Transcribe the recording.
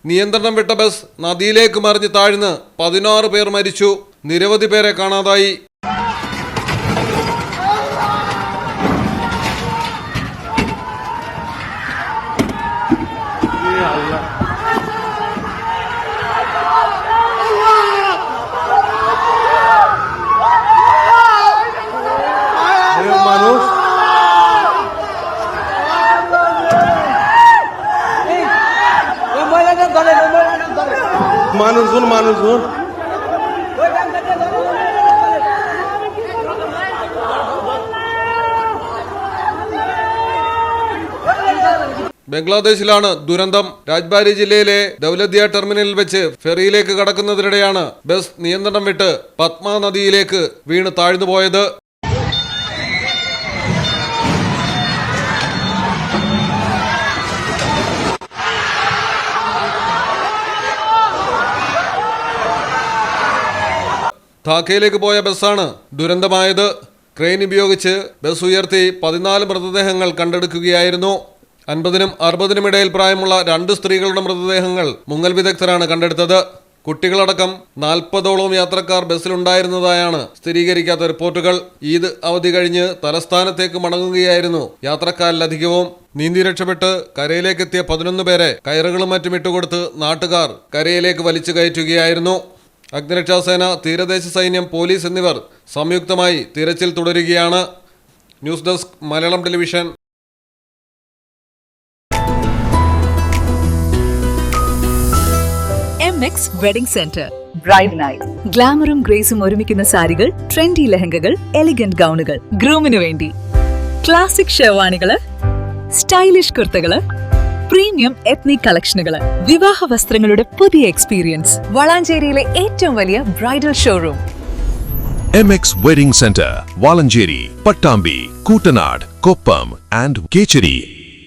നിയന്ത്രണം വിട്ട ബസ് നദിയിലേക്ക് മറിഞ്ഞ് താഴ്ന്ന് 16 പേർ മരിച്ചു. നിരവധി പേരെ കാണാതായി. মানুষজন ബംഗ്ലാദേശിലാണ് ദുരന്തം. രാജ്ബാരി ജില്ലയിലെ ദൗലതിയ ടെർമിനലിൽ വെച്ച് ഫെറിയിലേക്ക് കടക്കുന്നതിനിടെയാണ് ബസ് നിയന്ത്രണം വിട്ട് പത്മ നദിയിലേക്ക് വീണ് താഴ്ന്നുപോയത്. ധാക്കയിലേക്ക് പോയ ബസ്സാണ് ദുരന്തമായത്. ക്രെയിൻ ഉപയോഗിച്ച് ബസ് ഉയർത്തി 14 മൃതദേഹങ്ങൾ കണ്ടെടുക്കുകയായിരുന്നു. 50-നും 60-നും ഇടയിൽ പ്രായമുള്ള 2 സ്ത്രീകളുടെ മൃതദേഹങ്ങൾ മുങ്ങൽ വിദഗ്ധരാണ് കണ്ടെടുത്തത്. കുട്ടികളടക്കം 40ഓളം യാത്രക്കാർ ബസ്സിലുണ്ടായിരുന്നതായാണ് സ്ഥിരീകരിക്കാത്ത റിപ്പോർട്ടുകൾ. ഈദ് അവധി കഴിഞ്ഞ് തലസ്ഥാനത്തേക്ക് മടങ്ങുകയായിരുന്നു യാത്രക്കാരിലധികവും. നീന്തി രക്ഷപ്പെട്ട് കരയിലേക്കെത്തിയ 11 പേരെ കയറുകളും മറ്റും ഇട്ടുകൊടുത്ത് നാട്ടുകാർ കരയിലേക്ക് വലിച്ചു കയറ്റുകയായിരുന്നു. അഗ്നിരക്ഷാസേന, തീരദേശ സൈന്യം, പോലീസ് എന്നിവർ സംയുക്തമായി തിരച്ചിൽ തുടരുകയാണ്. News desk, Malayalam television. MX wedding centre. Bride night. ഗ്ലാമറും ഗ്രേസും ഒരുമിക്കുന്ന സാരികൾ, ട്രെൻഡി ലെഹങ്കകൾ, എലിഗന്റ് ഗൗണുകൾ, ഗ്രൂമിനു വേണ്ടി ക്ലാസിക് ഷെർവാണികള്, സ്റ്റൈലിഷ് കുർത്തകള്, പ്രീമിയം എത്നിക് കളക്ഷനുകള്, വിവാഹ വസ്ത്രങ്ങളുടെ പുതിയ എക്സ്പീരിയൻസ്. വളാഞ്ചേരിയിലെ ഏറ്റവും വലിയ bridal showroom. MX wedding centre, Valanchery, Pattambi, Kuttanad, Koppam and Kecheri.